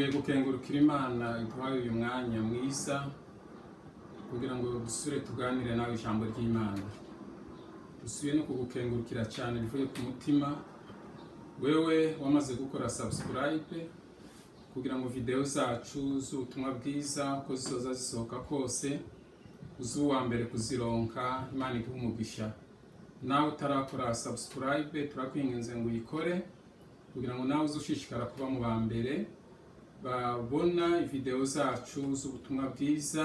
twongeye gukengurukira Imana iduhaye uyu mwanya mwiza kugira ngo dusure tuganire nawe ijambo ry'Imana. Dusubiye no kugukengurukira cyane bivuye ku mutima wewe wamaze gukora subscribe kugira ngo video zacu z'ubutumwa bwiza ko zisoza zisohoka kose uzuwa mbere kuzironka. Imana iguhe umugisha. Nawe utarakora subscribe turakwinginze ngo uyikore kugira ngo nawe uzushishikara kuba mu ba mbere babona video zacu z'ubutumwa bwiza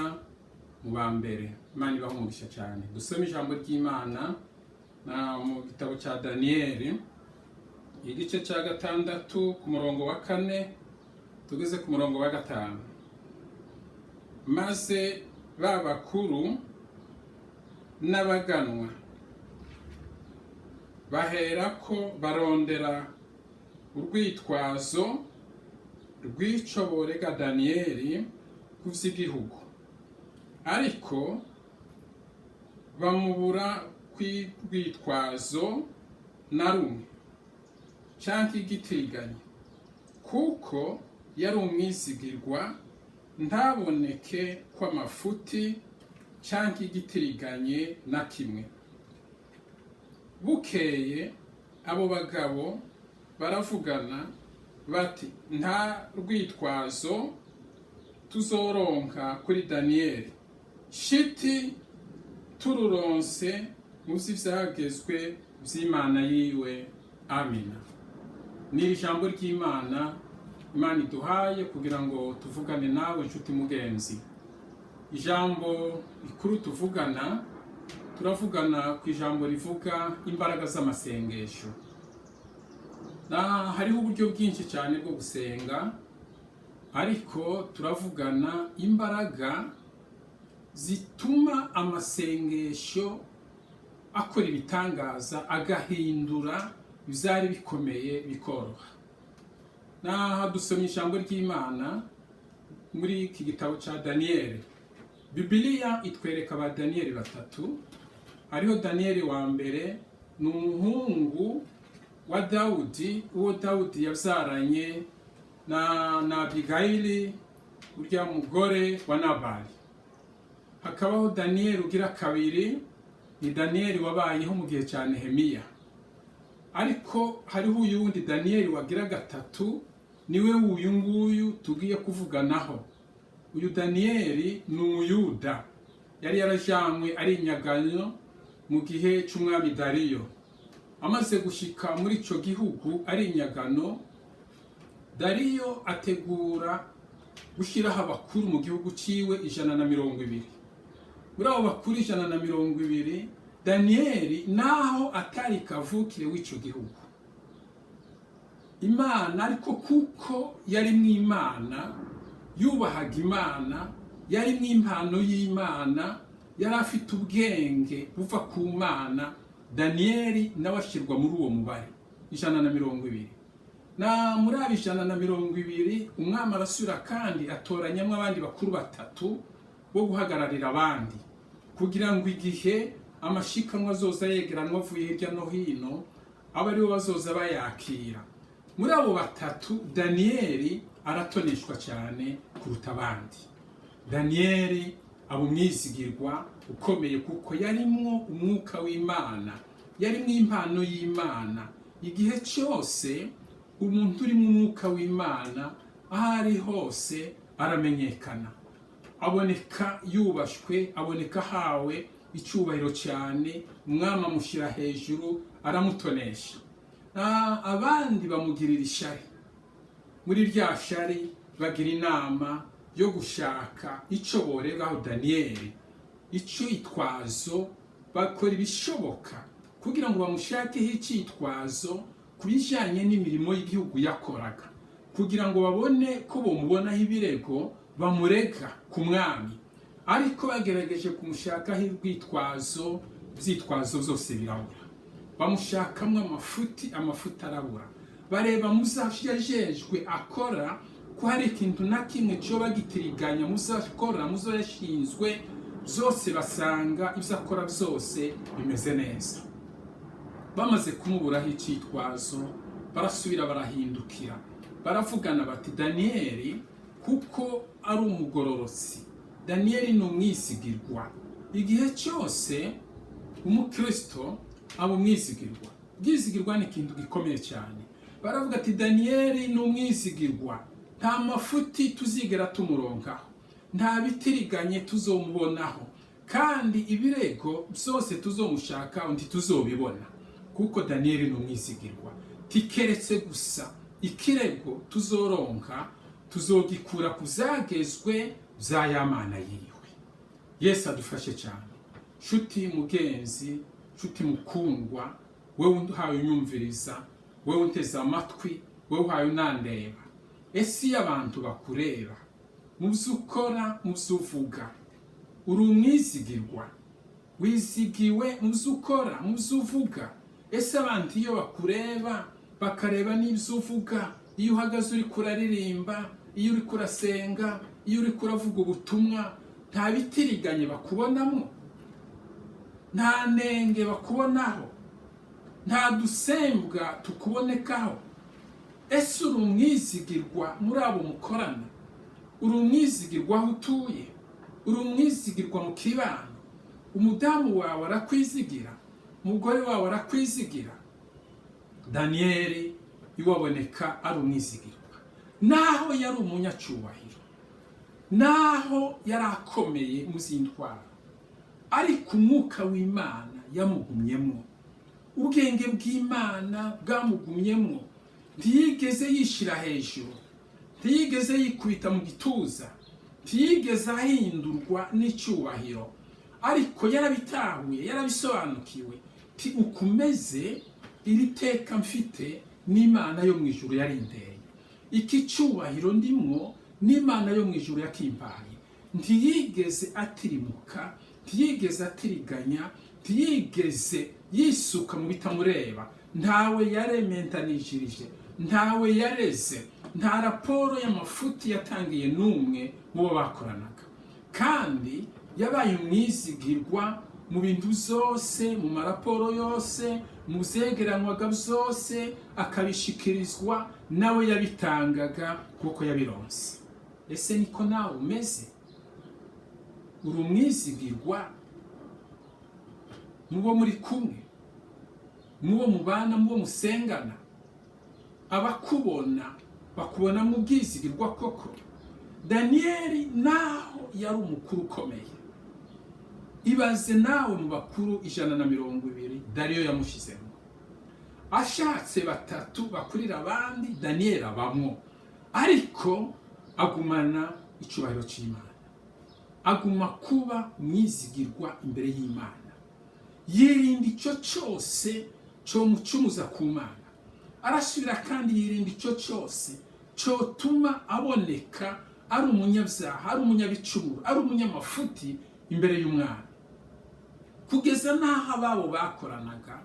mu ba mbere. Imana ibahe umugisha cyane. Dusome ijambo ry'Imana na mu gitabo cya Daniel igice cya 6 ku murongo wa 4 tugeze ku murongo wa 5. Maze babakuru n'abaganwa baherako barondera urwitwazo rw'ico borega Daniyeli ku vy'igihugu, ariko bamubura kw'urwitwazo na rumwe canke igitiganya, kuko yari umwizigirwa ntaboneke kw'amafuti canke igitiriganye na kimwe. Bukeye abo bagabo baravugana bati nta rwitwazo tuzoronka kuri Daniyeli, shiti tururonse muzi vyagezwe vy'Imana yiwe. Amina. Ni ijambo ry'Imana Imana iduhaye kugira ngo tuvugane nawe nshuti mugenzi. Ijambo ikuru turavugana ku ijambo rivuga imbaraga z'amasengesho. Hariho uburyo bwinshi cyane bwo gusenga, ariko turavugana imbaraga zituma amasengesho akora ibitangaza, agahindura ivyari bikomeye bikoroha. Dusomye ijambo ry'Imana muri iki gitabo cya Daniel. Bibiliya itwereka ba Daniyeli 3. Hariho Daniyeli wa mbere, ni umuhungu wa Dawudi, uwo Dawudi yavyaranye na Abigayili, urya mugore wa Nabali. Hakabaho Daniyeli ugira kabiri, ni Daniyeli wabayeho mu gihe cya Nehemiya. Ariko hariho uyundi Daniyeli wagira 3, niwe uyu nguyu tugiye kuvuganaho. Uyu Daniyeli ni Umuyuda, yari yarajanywe ari inyaganyo mu gihe c'umwami Dariyo. Amaze gushika muri ico gihugu ari inyagano, Dariyo ategura gushiraho abakuru mu gihugu ciwe 120. Muri abo bakuru 120, Daniyeli naho atari kavukire w'ico gihugu. Imana ariko kuko yari mw'Imana, yubahaga Imana, yari mw'impano y'Imana, yari afite ubwenge buva ku Mana, Daniyeli nawe ashirwa muri uwo mubare 120. Na muri abo 120 umwami arasubira kandi atoranyamwo abandi bakuru 3 bo guhagararira abandi, kugira ngo igihe amashikanwa azoza yegeranwa avuye hirya no hino aba aribo bazoza bayakira. Muri abo 3 Daniyeli aratoneshwa cyane kuruta abandi. Daniyeli aba umwizigirwa ukomeye kuko yarimwo umwuka w'Imana, yarimwo impano y'Imana. Igihe cyose umuntu uri mu mwuka w'Imana ahari hose aramenyekana, aboneka yubashwe, aboneka hawe icyubahiro cyane. Umwami amushyira hejuru, aramutonesha. Abandi bamugirira ishari. Muri rya shari bagira inama yo gushaka ico boregaho Daniyeli, ico itwazo. Bakora ibishoboka kugira ngo bamushakeho icitwazo kubijanye n'imirimo y'igihugu yakoraga, kugira ngo babone ko bomubonaho ibirego bamurega ku mwami. Ariko bagerageje kumushakaho urwitwazo, vyitwazo vyose birabura. Bamushakamwe amafuti arabura. Bareba muzashejejwe akora ko hari ikintu na kimwe cyo bagitiriganya muzakora muzoyashinzwe, byose basanga ivyo akora byose bimeze neza. Bamaze kumuburaho icitwazo barasubira barahindukira baravugana bati Daniyeli kuko ari umugororotsi, Daniyeli ni umwisigirwa. Igihe cyose umukristo aba umwisigirwa. Ubwisigirwa ni ikintu gikomeye cyane. Baravuga ati Daniyeli ni umwisigirwa, nta mafuti tuzigera tumuronkaho, nta bitiriganye tuzomubonaho, kandi ibirego byose tuzomushaka undi tuzobibona, kuko Daniyeli ni umwisigirwa. Tikeretse gusa ikirego tuzoronka tuzogikura kuzagezwe bya yamana yiwe. Yesu adufashe cyane. Shuti mugenzi, shuti mukundwa, wewe uhaye unyumviriza, wewe unteze amatwi, wewe uhaye unandeba. Ese iyo abantu bakureba muvyo ukora, muvyo uvuga, uri umwizigirwa, wizigiwe muvyo ukora, muvyo uvuga? Ese abantu iyo bakureba bakareba n'ivyo uvuga, iyo uhagaze uri kuraririmba, iyo uri kurasenga, iyo uri kuravuga ubutumwa, nta bitiriganye bakubonamo, nta nenge bakubonaho, nta dusembwa tukubonekaho? Ese uri umwizigirwa muri abo mukorana? Uri umwizigirwa aho utuye? Uri umwizigirwa mu kibano? Umudamu wawe arakwizigira? Umugore wawe arakwizigira? Daniyeli iwaboneka ari umwizigirwa, naho yari umunyacyubahiro, naho yari akomeye mu z'intwaro, ariko umwuka w'Imana yamugumyemo, ubwenge bw'Imana bwamugumyemo. Ntiyigeze yishira hejuru, ntiyigeze yikubita mu gituza, ntiyigeze ahindurwa n'icyubahiro, ariko yarabitahuye, yarabisobanukiwe. Ti ukumeze iri teka mfite n'Imana yo mu ijuru yarindeye, iki cyubahiro ndimwo n'Imana yo mu ijuru yakimpaye. Ntiyigeze atirimuka, ntiyigeze atiriganya, ntiyigeze yisuka mu bitamureba, ntawe yarementanishirije, ntawe yareze, nta raporo y'amafuti yatangiye n'umwe mu bo bakoranaga. Kandi yabaye umwizigirwa mu bintu byose, mu maraporo yose, mu byegeranwaga byose akabishikirizwa, nawe yabitangaga kuko yabironse. Ese niko nawe umeze? Uri umwizigirwa mubo muri kumwe, mubo mubana, mubo musengana? Abakubona bakubona mu bwizigirwa koko? Daniyeli naho yari umukuru ukomeye, ibaze nawe mu bakuru 120 Dariyo yamushizemo, ashatse batatu bakurira abandi, Daniyeli abamwo, ariko agumana icyubahiro cy'Imana, aguma kuba umwizigirwa imbere y'Imana, yirinda icyo cyose cyo mucumuza ku Mana, arasubira kandi yirinda icyo cyose cyotuma aboneka ari umunyabyaha, ari umunyabicumuro, ari umunyamafuti imbere y'Umwana, kugeza n'aho ababo bakoranaga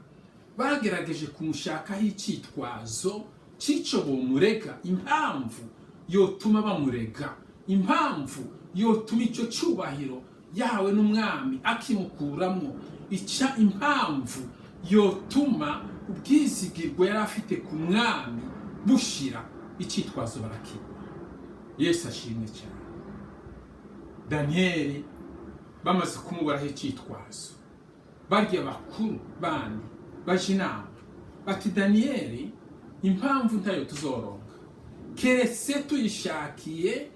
bagerageje kumushakaho icyitwazo cy'icyo bomurega, impamvu yotuma bamurega, impamvu yotuma icyo cyubahiro yahawe n'Umwami akimukuramo, ica impamvu yotuma ubwizigirwa yari afite ku Mwami bushira, icyitwazo barakibura. Yesu ashimwe cyane. Daniyeli bamaze kumubaraho icyitwazo, barya bakuru bandi baje inama bati Daniyeli impamvu ntayo tuzoronka keretse tuyishakiye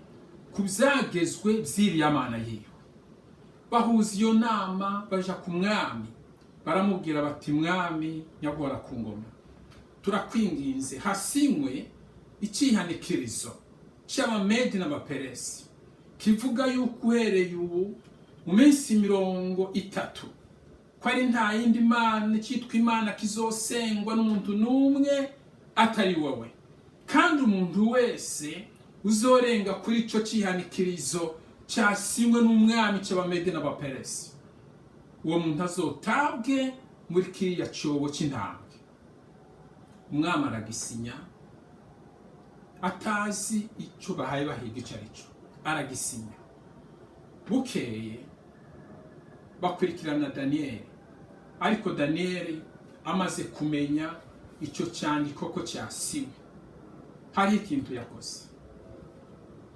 ku byagezwe by'iriya Mana yiwe. Bahuza iyo nama baja ku Mwami, baramubwira bati Mwami nyagora ku ngoma, turakwinginze hasinywe icyihanikirizo cy'Abamedi n'Abaperesi kivuga yuko uhereye ubu mu minsi 30 ko ari nta yindi Mana cyitwa Imana kizosengwa n'umuntu n'umwe atari wowe, kandi umuntu wese uzorenga kuri ico cyihanikirizo cyasinywe n'Umwami cy'Abamedi n'Abaperesi, uwo muntu azotabwe muri kiriya cyobo cy'intambwe. Umwami aragisinya atazi icyo bahaye bahiga icyo ari cyo, aragisinya. Bukeye bakurikirana Daniyeli, ariko Daniyeli amaze kumenya icyo cyandiko ko cyasinywe, hari ikintu yakoze,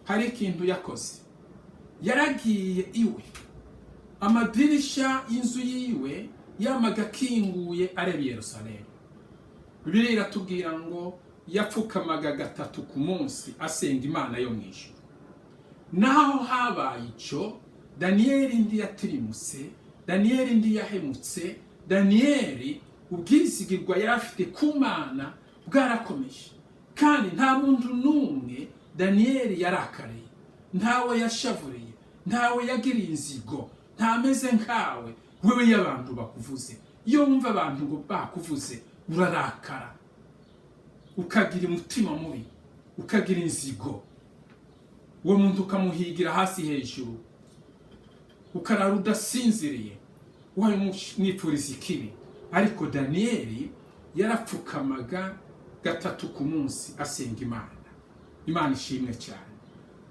hari ikintu yakoze. Yaragiye iwe, amadirisha y'inzu yiwe yamaga akinguye areba Yerusalemu. Bibiliya iratubwira ngo yapfukamaga 3 ku munsi asenga Imana yo mu ijuru. Naho habaye ico, Daniyeli ndi yatirimutse, Daniyeli ndi yahemutse, Daniyeli ubwizigirwa yarafite ku Mana bwarakomeje. Kandi nta muntu n'umwe Daniyeli yarakariye, ntawe yashavuriye, ntawe yagiriye inzigo, ntameze nkawe. Wewe y'abantu bakuvuze, iyo wumva abantu ngo bakuvuze urarakara, ukagira umutima mubi, ukagira inzigo, uwo muntu ukamuhigira hasi hejuru, ukarara udasinziriye, mwipfuriza ikibi. Ariko Daniyeli yarapfukamaga 3 ku munsi asenga Imana. Imana ishimwe cyane.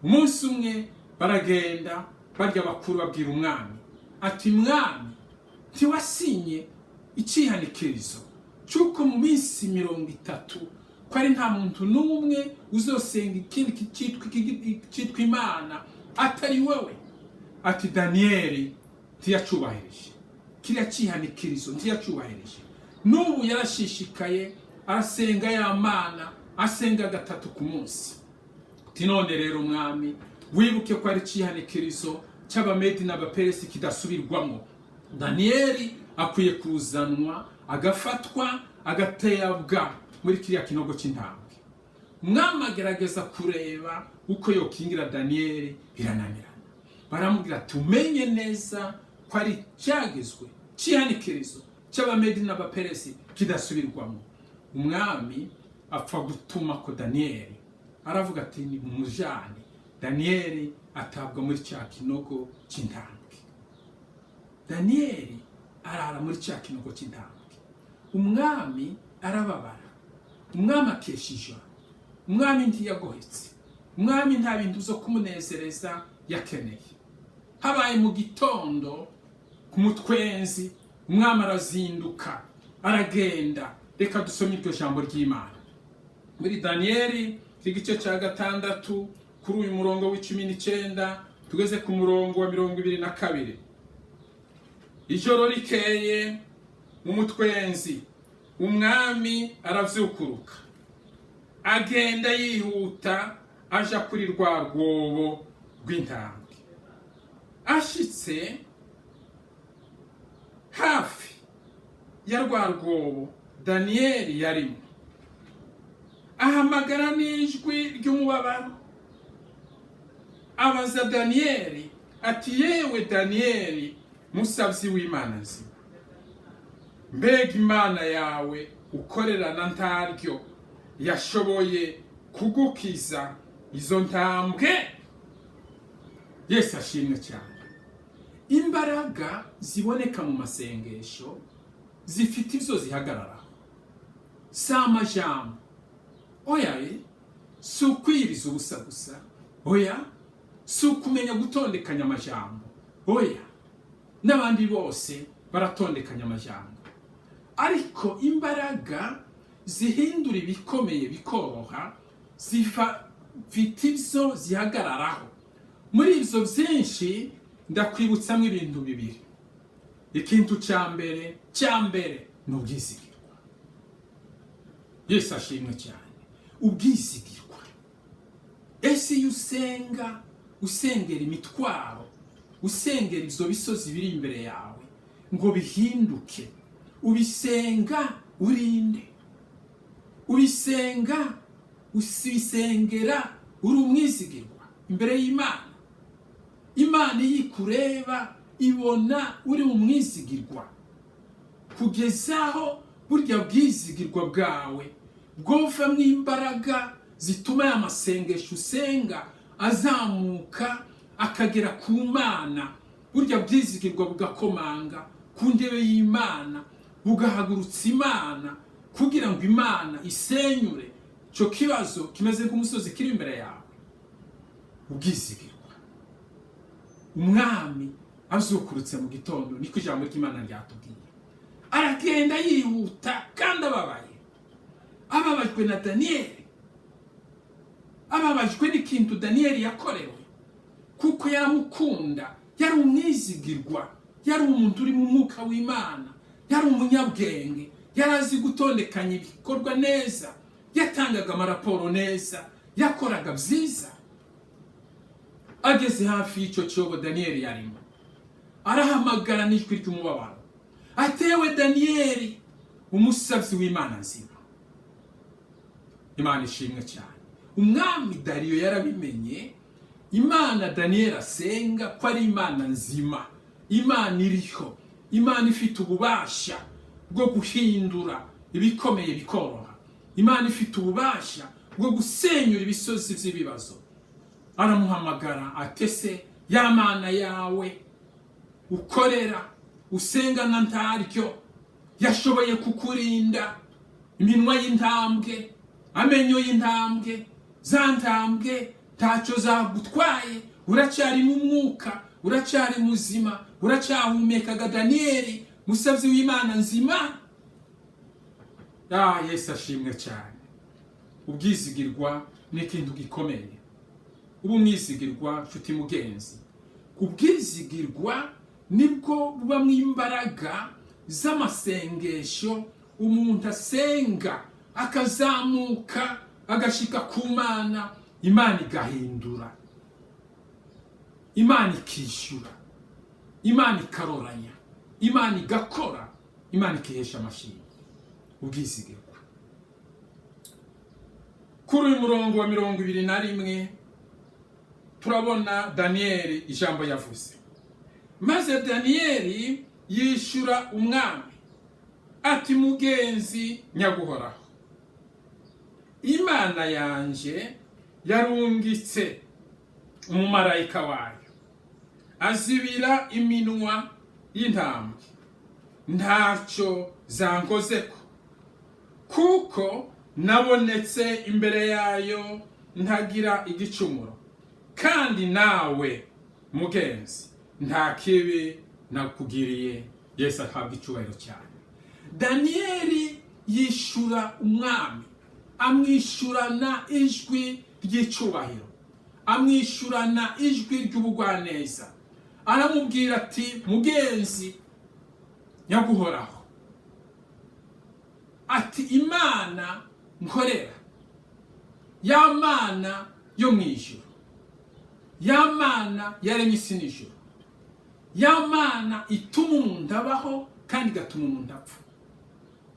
Umunsi umwe baragenda barya bakuru babwira umwami ati, mwami, ntiwasinye icihanikirizo cyuko mu minsi 30 ko ari nta muntu n'umwe uzosenga ikindi cyitwa Imana atari wewe? Ati Daniyeli ntiyacubahirije kiriya cihanikirizo, ntiyacubahirije. N'ubu yarashishikaye arasenga ya Mana, asenga 3 ku munsi. None rero mwami, wibuke ko ari cihanikirizo cy'Abamedi n'Abaperesi kidasubirwamo. Daniyeli akwiye kuzanwa, agafatwa, agateyabwa muri kiriya kinogo cy'intambwe. Umwami agerageza kureba uko yokingira Daniyeli, birananirana. Baramubwira tumenye neza ko ari cyagizwe cihanikirizo cy'Abamedi n'Abaperesi kidasubirwamo. Umwami apfa gutuma ko Daniyeli, aravuga ati ni mujane. Daniyeli atabwa muri cya kinogo cy'intambwe. Daniyeli arara muri cya kinogo cy'intambwe. Umwami arababara, umwami akeshija, umwami ntiyagohetse, umwami nta bintu zo kumunezereza yakeneye. Habaye mu gitondo ku mutwenzi, umwami arazinduka aragenda. Reka dusome iryo jambo ry'Imana muri Daniyeli igice cya 6 kuri uyu murongo w'19 tugeze ku murongo wa 22. Ijoro rikeye mu mutwenzi, umwami aravyukuruka agenda yihuta aja kuri rwa rwobo rw'intambwe. Ashitse hafi ya rwa rwobo Daniyeli yarimo, ahamagara n'ijwi ry'umubabaro, abaza Daniyeli ati, yewe Daniyeli musavyi w'Imana nzima, mbega Imana yawe ukorerana ntaryo yashoboye kugukiza izo ntambwe? Yesu ashimwe cyane. Imbaraga ziboneka mu masengesho zifite ivyo zihagararaho. Si amajambo, oya, si ukwiriza ubusa gusa, oya, si ukumenya gutondekanya amajambo, oya, n'abandi bose baratondekanya amajambo. Ariko imbaraga zihindura ibikomeye bikoroha, zifite ivyo zihagararaho. Muri ivyo vyinshi ndakwibutsamwe ibintu bibiri. Ikintu cya mbere ni ubwizigirwa. Yesu ashimwe cyane. Ubwizigirwa. Ese iyo usengera imitwaro, usengera ivyo bisozi biri imbere yawe ngo bihinduke, ubisenga urinde, usengera uri umwizigirwa imbere y'Imana. Imana yikureba ibona uri umwizigirwa, kugezaho burya bwizigirwa bwawe bwovamwo imbaraga zituma ya masengesho usenga azamuka akagera ku Mana. Burya bwizigirwa bugakomanga ku ndebe y'Imana, bugahagurutsa Imana kugira ngo Imana isenyure cyo kibazo kimeze nk'umusozi kiri imbere yawe. Ubwizigirwa. Umwami azukurutse mu gitondo, niko ijambo ry'Imana ryatubwiye. Aragenda yihuta kandi ababajwe na Daniyeli. ababajwe n'ikintu Daniyeli yakorewe, kuko yaramukunda, yari umwizigirwa, yari umuntu uri mu mwuka w'Imana, yari umunyabwenge, yari azi gutondekanya ibikorwa neza, yatangaga amaraporo neza, yakoraga byiza. Ageze hafi y'icyo cyobo Daniyeli yarimo, arahamagara n'ijwi ry'umubabaro, atewe Daniyeli, umusabyi w'Imana nzima. Imana ishimwe cyane. Umwami Dariyo yarabimenye, Imana Daniyeli asenga ko ari Imana nzima, Imana iriho, Imana ifite ububasha bwo guhindura ibikomeye bikoroha, Imana ifite ububasha bwo gusenyura ibisozi by'ibibazo. Aramuhamagara atese, ya Mana yawe ukorera usengana ntaryo yashoboye kukurinda iminwa y'intambwe, amenyo y'intambwe, za ntambwe ntacyo zagutwaye, uracyari mu mwuka, uracyari muzima, uracyahumekaga Daniyeli, musabyi w'Imana nzima. Yesu ashimwe cyane. Ubwizigirwa ni ikintu gikomeye. Ubumwizigirwa nshuti mugenzi, ubwizigirwa nibwo bubamo imbaraga z'amasengesho umuntu asenga, akazamuka agashika ku Mana, Imana igahindura, Imana ikishyura, Imana ikaroranya, Imana igakora, Imana ikihesha amashimwe. Ubwizigirwa. Kuri uyu murongo wa 21 turabona Daniyeli ijambo yavuze. Maze Daniyeli yishyura umwami ati, mugenzi nyaguhoraho, Imana yanje yarungitse umumarayika wayo, azibira iminwa y'intambwe, ntacyo zankozeko, kuko nabonetse imbere yayo ntagira igicumuro, kandi nawe mugenzi nta kibi nakugiriye. Yesu ahabwa icyubahiro cyane. Daniyeli yishura umwami, amwishyurana ijwi ry'icyubahiro, amwishyurana ijwi ry'ubugwaneza. Aramubwira ati, mugenzi nyaguhoraho, ati Imana nkorera, ya Mana yo mu ijuru, ya Mana yaremye isi n'ijuru, ya Mana ituma umuntu abaho kandi igatuma umuntu apfa,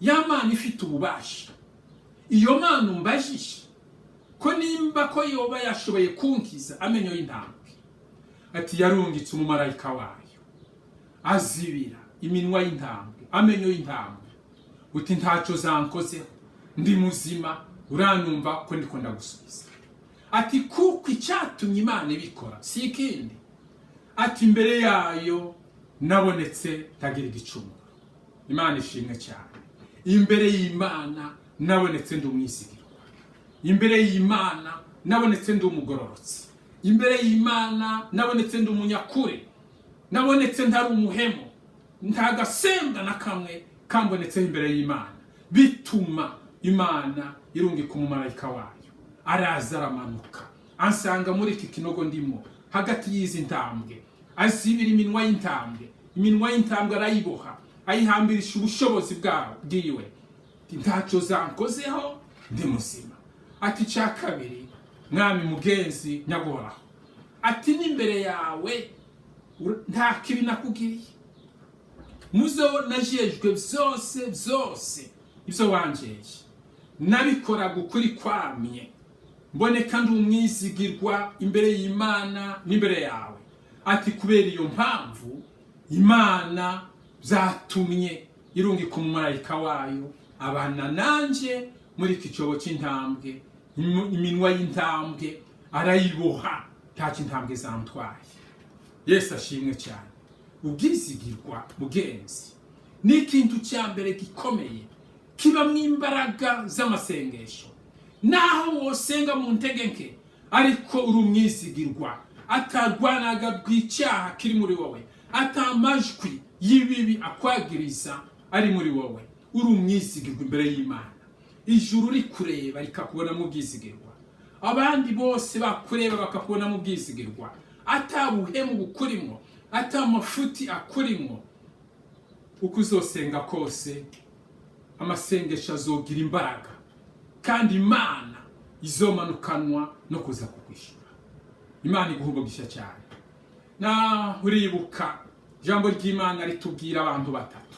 ya Mana ifite ububasha. Iyo Mana umbajije ko nimba ko yoba yashoboye kunkiza amenyo y'intambwe, ati yarungitse umumarayika wayo, azibira iminwa y'intambwe, amenyo y'intambwe, uti ntacyo zankozeho, ndi muzima, uranumva ko ndiko ndagusubiza. Ati kuko icyatumye Imana ibikora si ikindi, ati imbere yayo nabonetse tagira igicumuro. Imana ishimwe cyane. Imbere y'Imana nabonetse ndi umwizigirwa, imbere y'Imana nabonetse ndi umugororotsi, imbere y'Imana nabonetse ndi umunyakuri, nabonetse ntari umuhemu, nta gasemba na kamwe kambonetse imbere y'Imana. Bituma Imana irungika umumarayika wayo, araza aramanuka, ansanga muri iki kinogo ndimo hagati y'izi ntambwe, azibira iminwa y'intambwe, iminwa y'intambwe arayiboha, ayihambirisha ubushobozi bwiwe. Ntacyo zankozeho, ndi muzima. Ati cya kabiri, mwami mugenzi nyaguhoraho, ati n'imbere yawe nta kibi nakugiriye, muzo najejwe byose ibyo wanjeje nabikoraga ukuri kwamye, mboneka ndi umwizigirwa imbere y'Imana n'imbere yawe. Ati kubera iyo mpamvu Imana byatumye irungika umumarayika wayo, abana nanje muri iki cyobo cy'intambwe, iminwa y'intambwe arayiboha, nta cy'intambwe zamutwaye. Yesu ashimwe cyane. Ubwizigirwa mugenzi ni ikintu cya mbere gikomeye, kibamwo imbaraga z'amasengesho. Naho wosenga mu ntege nke, ariko uri umwizigirwa, atarwanaga rw'icyaha kiri muri wowe, atamajwi y'ibibi akwagiriza ari muri wowe, uri umwizigirwa imbere y'Imana. Ijuru rikureba rikakubona mu bwizigirwa, abandi bose bakureba bakakubona mu bwizigirwa, atabuhemu bukurimo, atamafuti akurimo, uko uzosenga kose amasengesho azogira imbaraga, kandi Imana izomanukanwa no kuza kukwishura. Imana iguhubogisha cyane. Na uribuka ijambo ry'Imana ritubwira abantu batatu.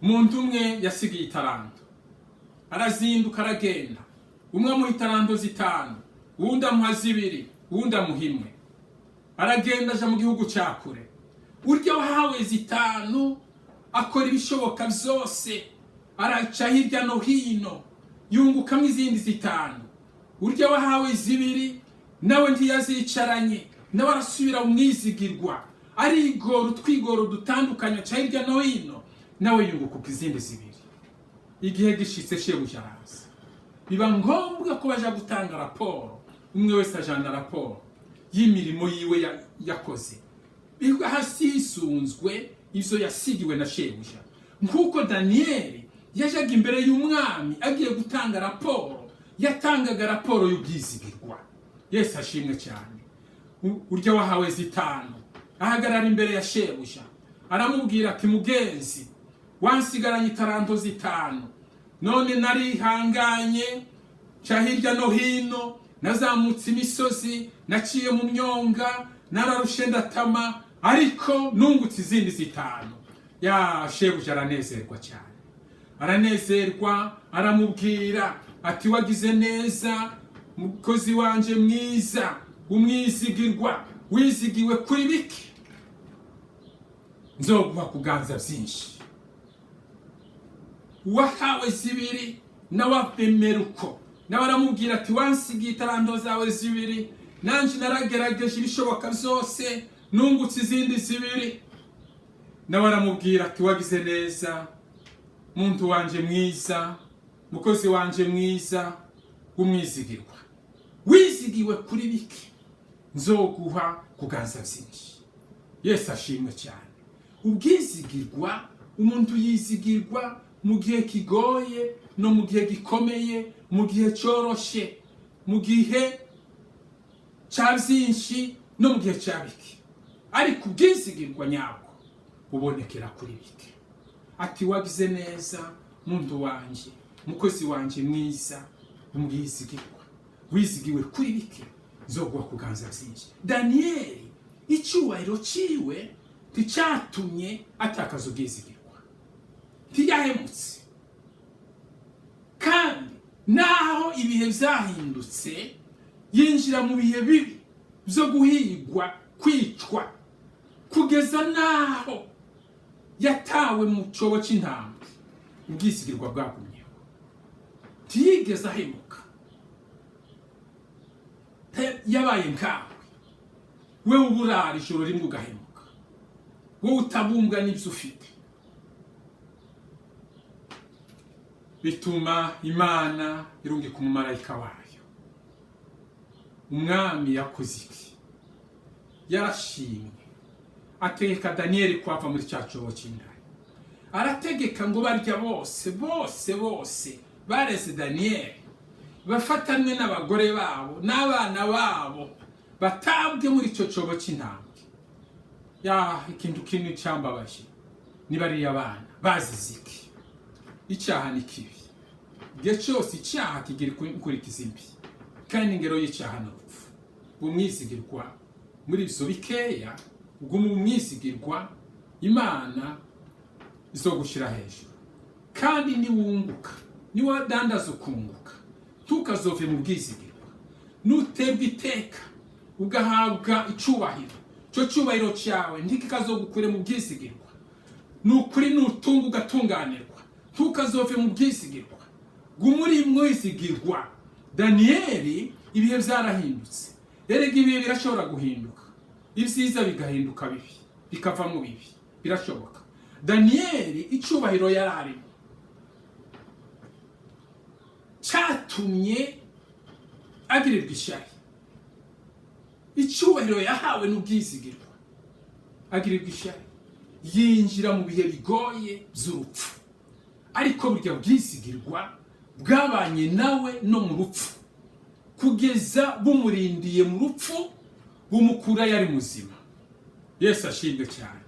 Umuntu umwe yasigiye itaranto, arazinduka aragenda, umwe amuha itaranto 5, uwundi amuha 2, uwundi amuha 1. Aragenda aja mu gihugu cya kure. Urya wahawe 5 akora ibishoboka byose, araca hirya no hino yungukamo izindi 5. Urya wahawe 2 nawe ntiyazicaranye, nawe arasubira mu mwizigirwa, arigora utwigoro dutandukanye aca hirya no hino, nawe yunguka izindi 2. Igihe gishitse shebuja araza, biba ngombwa ko baja gutanga raporo, umwe wese ajana raporo y'imirimo yiwe yakoze, hasisunzwe ivyo yasigiwe na shebuja. Nkuko Daniyeli yajaga imbere y'umwami agiye gutanga raporo, yatangaga raporo y'ubwizigirwa. Yesu ashimwe cyane. Urya wahawe 5 ahagarara imbere ya shebuja, aramubwira ati mugenzi, wansigaranye itaranto 5, none narihanganye ca hirya no hino, nazamutse imisozi, naciye mu myonga, nararushe ndatama, ariko nungutse izindi 5. Ya shebuja aranezerwa cyane, aranezerwa, aramubwira ati wagize neza mukozi wanje mwiza, umwizigirwa, wizigiwe kuri bike, nzoguha kuganza byinshi. Wahawe 2 nawapemera uko, nawe aramubwira ati wansigiye itaranto zawe 2, nanje naragerageje ibishoboka byose, nungutse izindi 2. Nawe aramubwira ati wagize neza muntu wanje mwiza, mukozi wanje mwiza, umwizigirwa, wizigiwe kuri bike, nzoguha kuganza byinshi. Yesu ashimwe cyane. Ubwizigirwa, umuntu yizigirwa mu gihe kigoye no mu gihe gikomeye, mu gihe cyoroshe, mu gihe cya byinshi no mu gihe cya bike, ariko ubwizigirwa nyabwo bubonekera kuri bike. Ati wagize neza muntu wanje, mukozi wanje mwiza, umwizigirwa, wizigiwe kuri bike, nzoguha kuganza byinshi. Daniyeli icyubahiro ciwe ticyatumye atakaza ubwizigirwa, ntiyahemutse. Kandi naho ibihe byahindutse, yinjira mu bihe bibi byo guhigwa, kwicwa, kugeza naho yatawe mu cyobo cy'intambwe, ubwizigirwa bwagumyeho, ntiyigeze ahemuka. Yabaye nkawe, wewe uburara ijoro rimwe ugahemuka, wowe utabumbwa n'ibyo ufite. Bituma Imana irungika umumarayika wayo. Umwami yakoze iki? Yarashimye, ategeka Daniyeli kwava muri cya cyobo cy'indani. Arategeka ngo barya bose bareze Daniyeli, bafatanwe n'abagore babo n'abana babo, batabwe muri icyo cyobo cy'intambwe. Ikintu kinini cyambabaje ni bariya abana bazize iki? Icyaha ni kibi. Igihe cyose icyaha kigira inkurikizi mbi, kandi ingero y'icyaha ni urupfu. Umwizigirwa muri ibyo bikeya, ubwo mu mwizigirwa Imana izogushyira hejuru. Kandi niwunguka, niwadandaza ukunguka, tukazove mu bwizigirwa. Nuterwa iteka ugahabwa icubahiro, cyo cyubahiro cyawe ntikikazogukure mu bwizigirwa. Nukuri nutunga ugatunganirwa, tukazove mu bwizigirwa. Gumuri mwizigirwa. Daniyeli ibihe byarahindutse. Erega ibihe birashobora guhinduka, ibyiza bigahinduka bibi, bikava mu bibi, birashoboka. Daniyeli icubahiro yararimo cyatumye agirirwa ishyari. Icubahiro yahawe n'ubwizigirwa, agirirwa ishyari, yinjira mu bihe bigoye by'urupfu. Ariko burya bwizigirwa bwabanye nawe no mu rupfu. kugeza bumurindiye mu rupfu bumukura yari muzima. Yesu ashimwe cyane.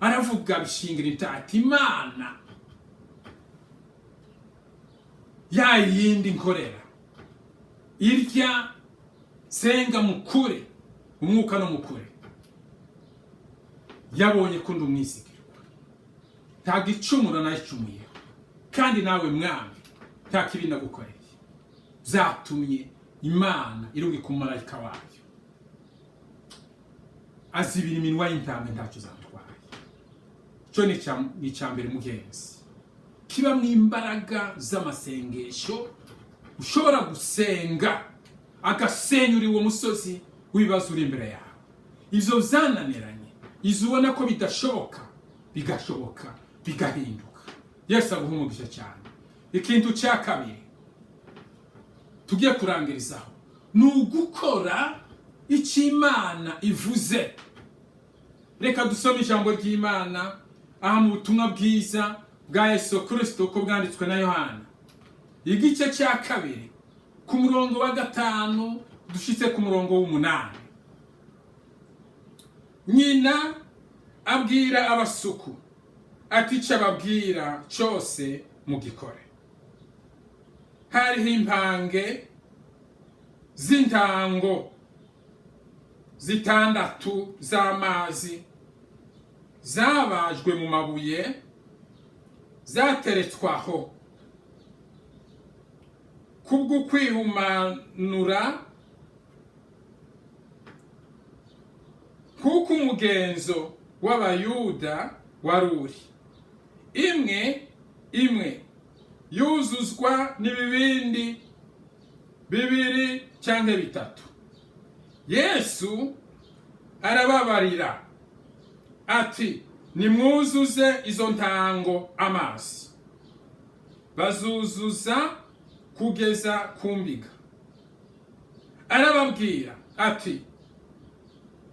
Aravuga bishingira intati Imana ya yindi nkorera irya senga mukure umwuka no mukure, yabonye ko ndumwizigirwa, nta gicumuro nayicumuyeho, kandi nawe mwami nta kibi nagukoreye. Zatumye Imana irungika umumarayika wayo azibira iminwa y'intama ntacyo zamutwaye. Cyo ni icyambere mugenzi, kiba mu imbaraga z'amasengesho. Ushobora gusenga agasenyura uwo musozi w'ibibazo uri imbere yawe, izo zananiranye, izo ubona ko bidashoboka bigashoboka, bigahinduka. Yesu aguha umugisha cyane. Ikintu cya kabiri tugiye kurangirizaho ni ugukora icyo Imana ivuze. Reka dusome ijambo ry'Imana aha mu butumwa bwiza bwa Yesu Kristo uko bwanditswe na Yohana, igice cya kabiri ku murongo wa 5 dushitse ku murongo w'8. Nyina abwira abasuku ati cyo ababwira cyose mugikore. Hariho impange z'intango 6 z'amazi zabajwe mu mabuye zateretswaho kubwo kwihumanura, kuko umugenzo w'Abayuda waruri. Imwe yuzuzwa n'ibibindi 2 cyangwa 3. Yesu arababarira ati nimwuzuze izo ntango amazi. Bazuzuza kugeza ku mbiga. Arababwira ati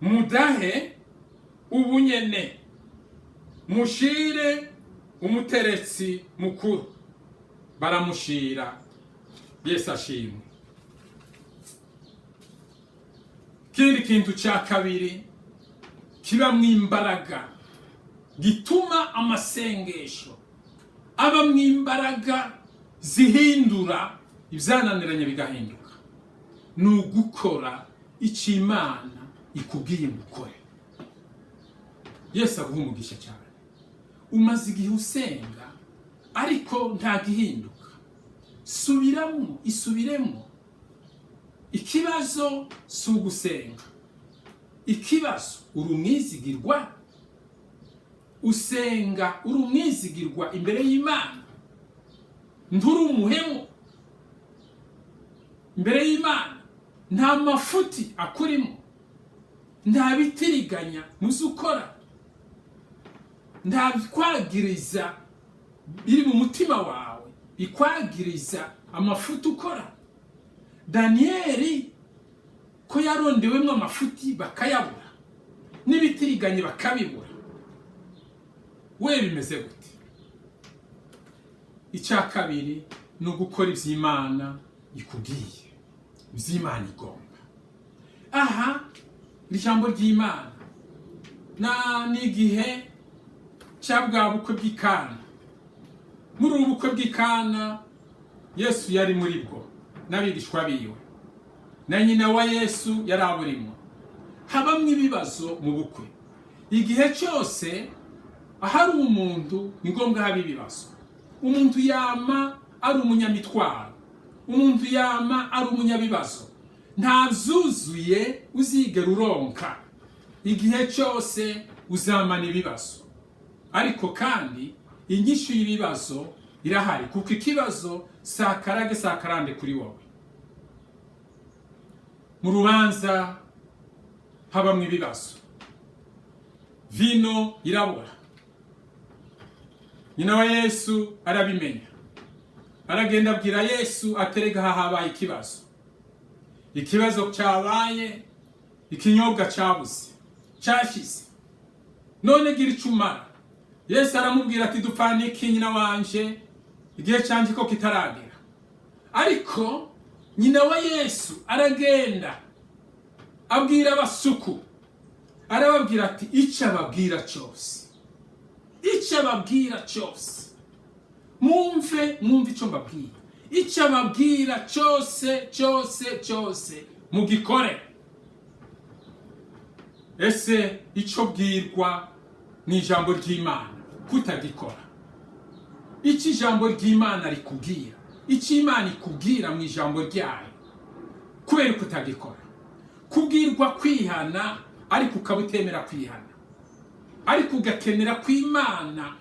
mudahe ubunyene mushire umuteretsi mukuru. Baramushira. Yesu ashimwe. Kindi kintu cya kabiri kiba mu imbaraga gituma amasengesho aba mu imbaraga zihindura ibyananiranye bigahinduka, ni ugukora icyo Imana ikubwiye gukora. Yesu aguha umugisha cyane. Umaze igihe usenga ariko nta gihinduka, isubiremo. Ikibazo si ugusenga, ikibazo uri umwizigirwa. Usenga uri umwizigirwa imbere y'Imana, nturi umuhemu imbere y'Imana. Nta mafuti akurimo, nta bitiriganya muzi ukora, nta bikwagiriza biri mu mutima wawe bikwagiriza amafuti ukora. Daniyeli ko yarondewemo amafuti bakayabura, n'ibitiriganye bakabibura, we bimeze gute? Icya kabiri ni ugukora iby'Imana ikubwiye, iby'Imana igomba. Aha ijambo ry'Imana n'igihe cya bwa bukwe bw'Ikana. Muri ubu bukwe bw'Ikana Yesu yari muri bwo n'abigishwa biwe, na nyina wa Yesu yari aburimo. Habamwe ibibazo mu bukwe. Igihe cyose ahari umuntu ni ngombwa haba ibibazo. Umuntu yama ari umunyamitwaro, umuntu yama ari umunyabibazo. Nta zuzuye uzigera uronka, igihe cyose uzamana ibibazo. Ariko kandi inyishu y'ibibazo irahari, kuko ikibazo sakarande kuri wowe. Mu rubanza habamwe ibibazo. Vino irabura. Nyina wa Yesu arabimenya, aragenda abwira Yesu aterega habaye ikibazo. Ikibazo cyabaye, ikinyobwa cyabuze, cyashize, none gira icumara. Yesu aramubwira ati dupfanike nyina wanje, igihe cyanjye ko kitaragera. Ariko nyina wa Yesu aragenda abwira abasuku, arababwira ati icyo ababwira cyose mwumve icyo mbabwira, icyo ababwira cyose mugikore. Ese icyo bwirwa ni ijambo ry'Imana kutagikora? Iki ijambo ry'Imana rikubwira, icyo Imana ikubwira mu ijambo ryayo kubera kutagikora? Kubwirwa kwihana ariko ukabutemera kwihana, ariko ugakenera ko Imana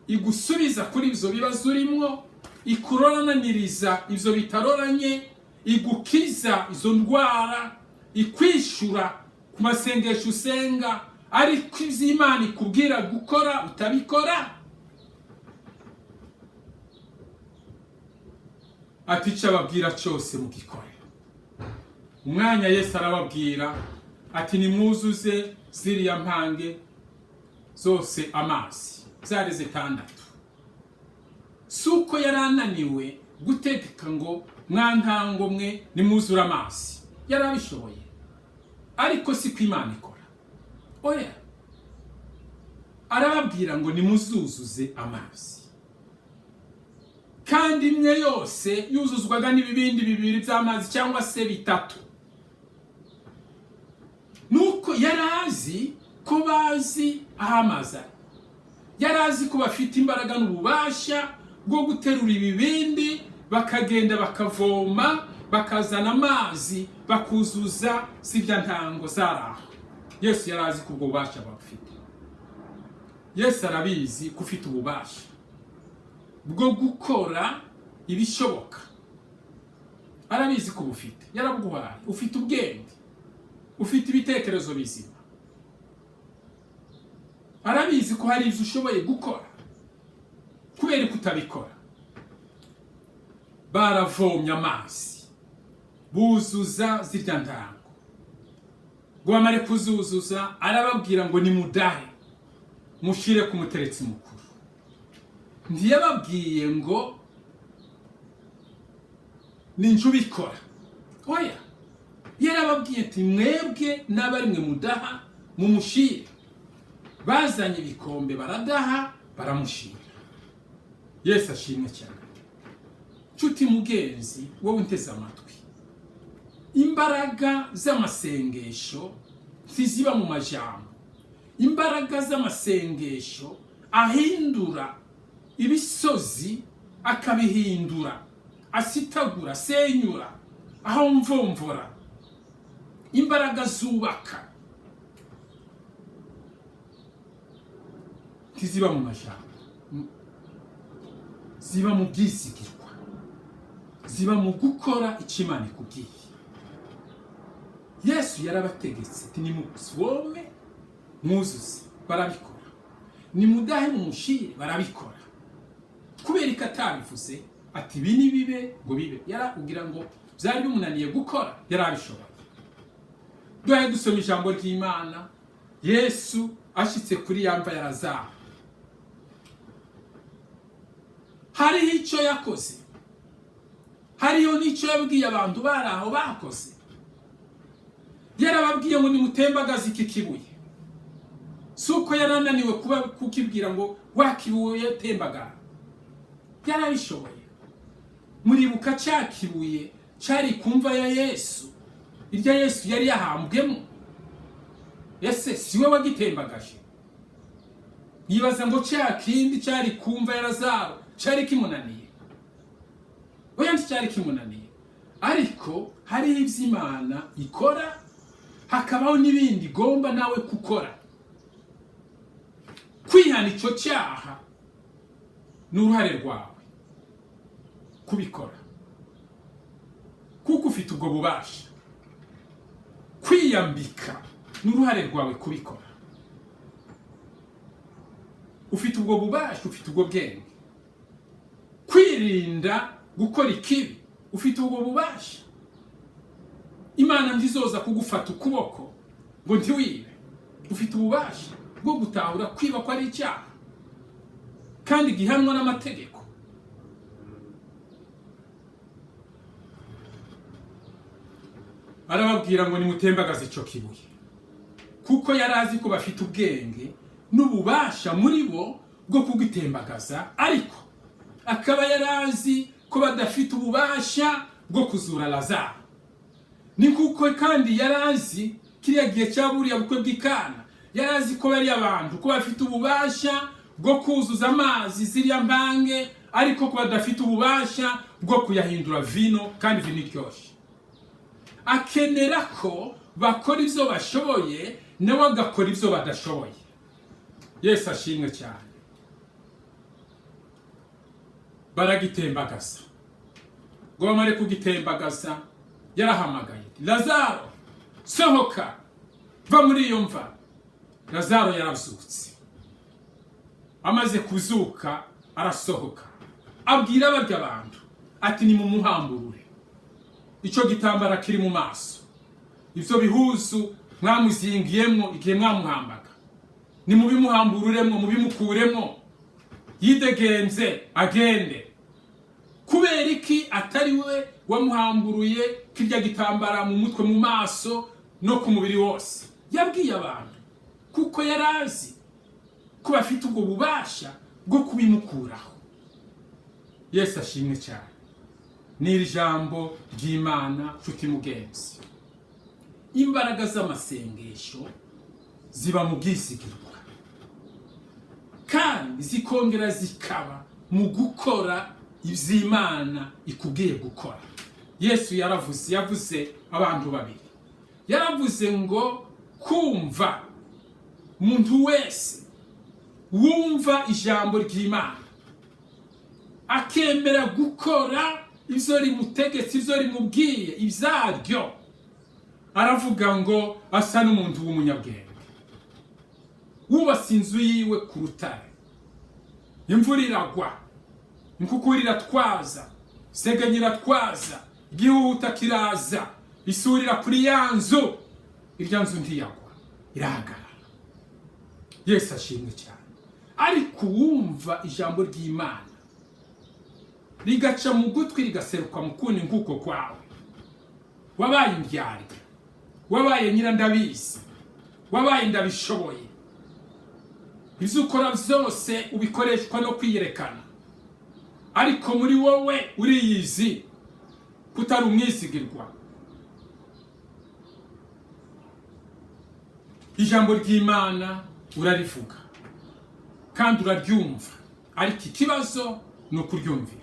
igusubiza kuri ibyo bibazo urimo, ikuroraniriza ibyo bitaroranye, igukiza izo ndwara, ikwishura ku masengesho usenga, ariko ibyo Imana ikubwira gukora utabikora. Ati icyo ababwira cyose mugikore. Umwanya Yesu arababwira ati nimwuzuze ziriya mpange zose amazi, zari 6. Suko yarananiwe gutegeka ngo mwantango mwe nimwuzura amazi, yarabishoboye, ariko si ko Imana ikora. Oya, arababwira ngo nimuzuzuze amazi, kandi imwe yose yuzuzwaga n'ibibindi 2 by'amazi cyangwa se 3. Nuko yarazi ko bazi ahamaza, yarazi ko bafite imbaraga n'ububasha bwo guterura ibibindi, bakagenda bakavoma, bakazana amazi, bakuzuza zirya ntango zaraho. Yesu yarazi ko ubwo bubasha bafite. Yesu arabizi ko ufite ububasha bwo gukora ibishoboka, arabizi ko bufite, yarabuguhaye. Ufite ubwenge, ufite ibitekerezo bizima, arabizi ko hari ibyo ushoboye gukora kubera kutabikora. Baravomye amazi, buzuza zirya ntango, ngo bamare kuzuzuza arababwira ngo nimudahe mushire ku muteretsi mukuru. Ntiyababwiye ngo ninjye ubikora, oya, yarababwiye ati mwebwe n'abari mwe mudaha mumushire. Bazanye ibikombe baradaha, baramushira. Yesu ashimwe cyane. Nshuti mugenzi, wowe unteze amatwi, imbaraga z'amasengesho ntiziba mu majambo. Imbaraga z'amasengesho ahindura ibisozi, akabihindura, asitagura, senyura, aho mvomvora. Imbaraga zubaka ntiziba mu majambo, ziba mu byisigirwa, ziba mu gukora icyo Imana ikubwiye. Yesu yarabategetse ati nimuvome mwuzuze, barabikora. Nimudahe mumushire, barabikora. Kubera ko atabivuze ati ibi ni bibe ngo bibe, yarakubwira ngo byari bimunaniye gukora, yarabishoboye. Duhaye dusoma ijambo ry'Imana. Yesu ashitse kuri yamva ya Lazaro, hariho icyo yakoze, hariho n'icyo yabwiye abantu bari aho bakoze. Yarababwiye ngo nimutembagaze iki kibuye. Suko yarananiwe kuba kukibwira ngo wakibuye tembagara, yarabishoboye. Muribuka cya kibuye cyari kumva ya Yesu, irya Yesu yari yahambwemo. Ese siwe wagitembagaje? Yibaza ngo cya kindi cyari kumva ya Lazaro cyari kimunaniye? Oya, nticyari kimunaniye. Ariko hari iby'Imana ikora, hakabaho n'ibindi igomba nawe gukora. Kwihana icyo cyaha ni uruhare rwawe kubikora, kuko ufite ubwo bubasha. Kwiyambika ni uruhare rwawe kubikora. Ufite ubwo bubasha, ufite ubwo bwenge. Kwirinda gukora ikibi, ufite ubwo bubasha. Imana ntizoza kugufata ukuboko ngo ntiwibe. Ufite ububasha bwo gutahura kwiba ko ari icyaha kandi gihanwa n'amategeko. arababwira ngo nimutembagaze ico kibuye, kuko yarazi ko bafite ubwenge n'ububasha muri bo bwo kugitembagaza, ariko akaba yarazi ko badafite ububasha bwo kuzura Lazaro. Ni kuko kandi yarazi kiriya gihe cya buriya bukwe bw'Ikana, yarazi ko bari abantu ko bafite ububasha bwo kuzuza amazi ziriya mbange, ariko ko badafite ububasha bwo kuyahindura vino, kandi vino iryoshe. Akenera ko bakora ivyo bashoboye, nawe agakora ivyo badashoboye. Yesu ashimwe cyane. Baragitembagaza. Ngo bamare kugitembagaza, yarahamagaye, Lazaro, sohoka, va muri iyo mva. Lazaro yarazutse. Amaze kuzuka, arasohoka, abwira barya abantu ati nimumuhamburure ico gitambara kiri mu maso, ivyo bihuzu mwamuzingiyemwo igihe mwamuhambaga, nimubimuhambururemwo, mubimukuremwo, yidegenze agende. Kubera iki atari we wamuhamburuye kirya gitambara mu mutwe, mu maso no ku mubiri wose? Yabwiye abantu kuko yarazi ko bafite ubwo bubasha bwo kubimukuraho. Yesu ashimwe cyane. Ni ijambo ry'Imana nshuti mugenzi. Imbaraga z'amasengesho ziba mu bwisigirwa, kandi zikongera zikaba mu gukora ivy'Imana ikubwiye gukora. Yesu yavuze abantu babiri. Yaravuze ngo kumva, umuntu wese wumva ijambo ry'Imana akemera gukora ivyo rimutegetse, ivyo rimubwiye ivyaryo, aravuga ngo asa n'umuntu w'umunyabwenge wubatse inzu yiwe ku rutare. Imvura iragwa, inkukura iratwaza, isegenya iratwaza, igihuhuta kiraza, isurira kuri ya nzu, irya nzu ntiyagwa, irahagarara. Yesu ashimwe cyane. Ariko wumva ijambo ry'Imana rigaca mu gutwi, rigaseruka mu kundi nguko kwawe, wabaye indyarya, wabaye nyirandabizi, wabaye ndabishoboye, ivyo ukora vyose ubikoreshwa no kwiyerekana, ariko muri wowe uriyizi kutari umwisigirwa. Ijambo ry'Imana urarivuga kandi uraryumva, ariko ikibazo ni ukuryumvira.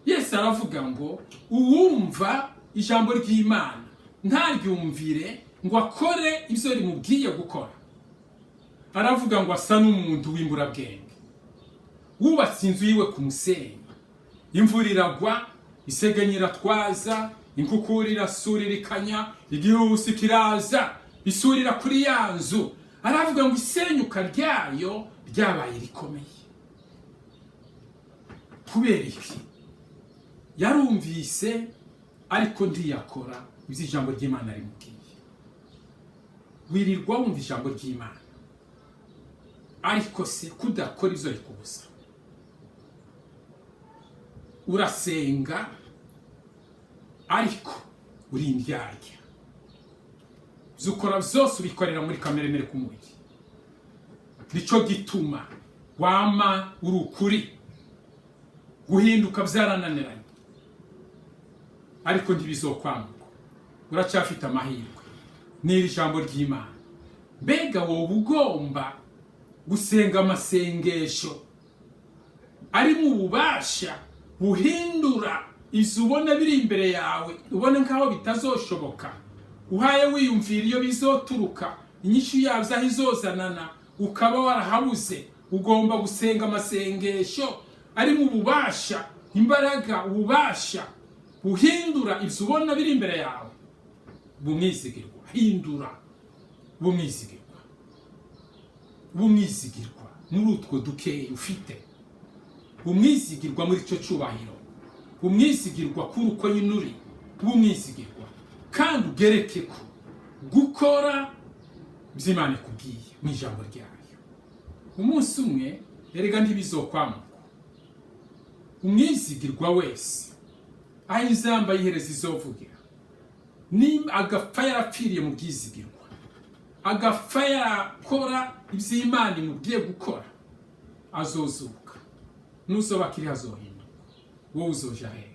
Yesu aravuga ngo uwumva ijambo ry'Imana ntaryumvire ngo akore ivyo rimubwiye gukora, aravuga ngo asa n'umuntu w'imburabwenge wubatse inzu yiwe ku musenyi. Imvura iragwa, isegenya iratwaza, inkukura irasuririkanya, igihuhusi kiraza, isurira kuri ya nzu. Aravuga ngo isenyuka ryayo ryabaye rikomeye. Kubera iki? Yarumvise ariko ntiyakora ivyo ijambo ry'Imana rimubwiye. Wirirwa wumva ijambo ry'Imana, ariko se kudakora ivyo rikubuza. Urasenga ariko uri indyarya, ivyo ukora vyose ubikorera muri kamere k'umubiri. Nico gituma wama uri ukuri, guhinduka vyarananiranye, ariko ntibizokwamuka, uracyafite amahirwe n'iri jambo ry'Imana. Mbega wowe ugomba gusenga amasengesho ari mu bubasha buhindura ivyo ubona biri imbere yawe, ubona nkaho bitazoshoboka, uhaye wiyumvira iyo bizoturuka, inyishu yavyo aho izozanana, ukaba warahabuze. Ugomba gusenga amasengesho ari mu bubasha, imbaraga, ububasha buhindura ivyo ubona biri imbere yawe. Bumwizigirwa, hindura bumwizigirwa, bumwizigirwa muri utwo dukeyi ufite, bumwizigirwa muri ico cubahiro, bumwizigirwa kuri uko nyine uri, bumwizigirwa kandi ugereke ko gukora vy'Imana ikubwiye mu ijambo ryayo. Umunsi umwe erega ntibizokwamuka, umwizigirwa wese aho inzamba y'iherezo izovugira, azomenya ko ari Imana. Yesu ashimwe cyane. Ijambo ry'Imana nshuti mugenzi. Imbaraga z'amasengesho ziba mu bwisigirwa, kandi zikongera zikaba mu gukora ivyo Imana ikubwiye gukora. Yesu ashimwe cyane. agapfa yarapfiriye mu bwizigirwa, agapfa yarakora iby'Imana imubwiye gukora, azozuka. Nuzoba akiri azohinduka, wowe uzoja hehe?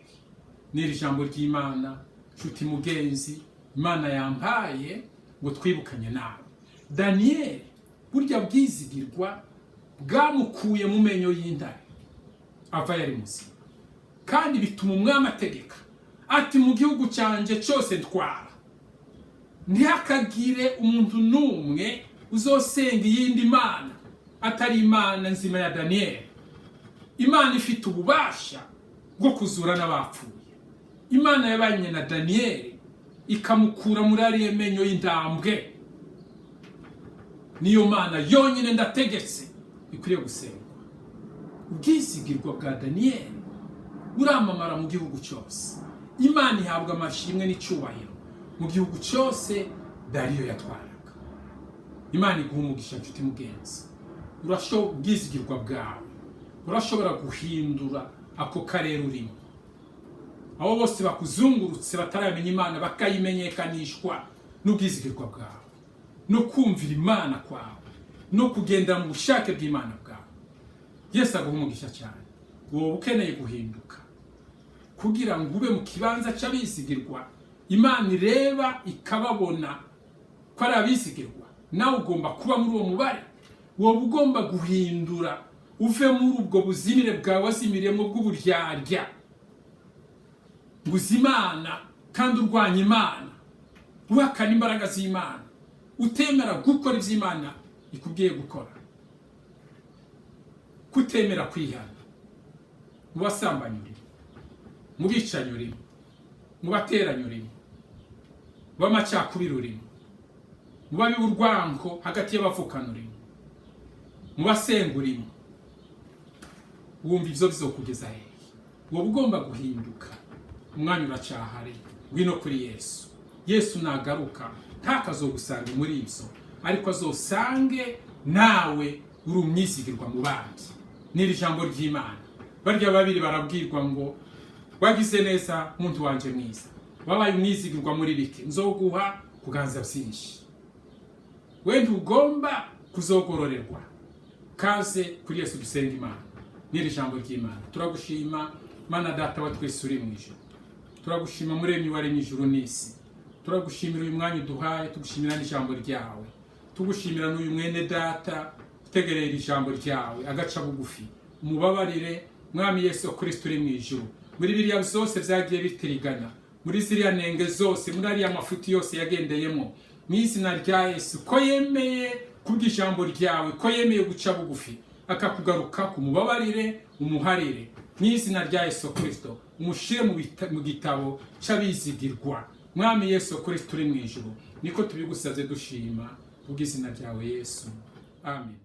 N'iri jambo ry'Imana nshuti mugenzi Imana yampaye ngo twibukanye nawe. Daniyeli burya bwizigirwa bwamukuye mu menyo y'intare, ava yari muzima, kandi bituma umwami ategeka ati mu gihugu cyanjye cyose ntwara, ntihakagire umuntu n'umwe uzosenga iyindi mana atari Imana nzima ya Daniyeli. Imana ifite ububasha bwo kuzura n'abapfuye. Imana yabanye na Daniyeli ikamukura muri ariye menyo y'intambwe. Niyo Mana yonyine ndategetse ikwiriye gusengwa. Ubwizigirwa bwa Daniyeli buramamara mu gihugu cyose. Imana ihabwa amashimwe n'icyubahiro mu gihugu cyose Dariyo yatwaraga. Imana iguha umugisha nshuti mugenzi. Urashobora ubwizigirwa bwawe, urashobora guhindura ako karere urimo. Abo bose bakuzungurutse bataramenya Imana bakayimenyekanishwa n'ubwizigirwa bwawe, no kumvira Imana kwawe, no kugendera mu bushake bw'Imana bwawe. Yesu aguha umugisha cyane. Wowe ukeneye guhinduka kugira ngo ube mu kibanza cy'abizigirwa, Imana ireba ikababona ko ari abizigirwa, nawe ugomba kuba muri uwo mubare. Wowe ugomba guhindura, uve muri ubwo buzimire bwawe wazimiriyemo bw'uburyarya, nguza Imana kandi urwanya Imana, uhakana imbaraga z'Imana, utemera gukora iby'Imana ikubwiye gukora, kutemera kwihana. Mu basambanyi urimo, mu bicanyi urimo, mu bateranyi urimo, mu b'amacakubiri urimo, mu babiba urwango hagati y'abavukana urimo, mu basenga urimo. Wumva ibyo bizokugeza hehe? Wowe ugomba guhinduka. Umwanya uracyahari, ngwino kuri Yesu. Yesu nagaruka ntakazogusanga muri ibyo, ariko azosange nawe uri umwizigirwa mu bandi. N'iri jambo ry'Imana, barya babiri barabwirwa ngo wagize neza muntu wanje mwiza, wabaye umwizigirwa muri bike, nzoguha kuganza byinshi. We ntugomba kuzogororerwa. Kaze kuri Yesu dusenga Imana. N'iri jambo ry'Imana, turagushima Mana Data wa twese uri mu ijuru. Turagushima Muremyi waremye ijuru n'isi. Turagushimira uyu mwanya uduhaye, tugushimira n'ijambo ryawe, tugushimira n'uyu mwene data utegerera ijambo ryawe agaca bugufi. Umubabarire Mwami Yesu Kristo uri mu ijuru, muri biriya byose byagiye bitirigana, muri ziriya nenge zose, muri ariya mafuti yose yagendeyemo, mu izina rya Yesu, ko yemeye kubw'ijambo ryawe, ko yemeye guca bugufi akakugaruka, kumubabarire umuharire. Mu izina rya Yesu Kristo umushire mu gitabo cy'abizigirwa. Mwami Yesu Kristo uri mu ijuru, niko tubigusabye dushima kubw'izina ryawe Yesu. Amen.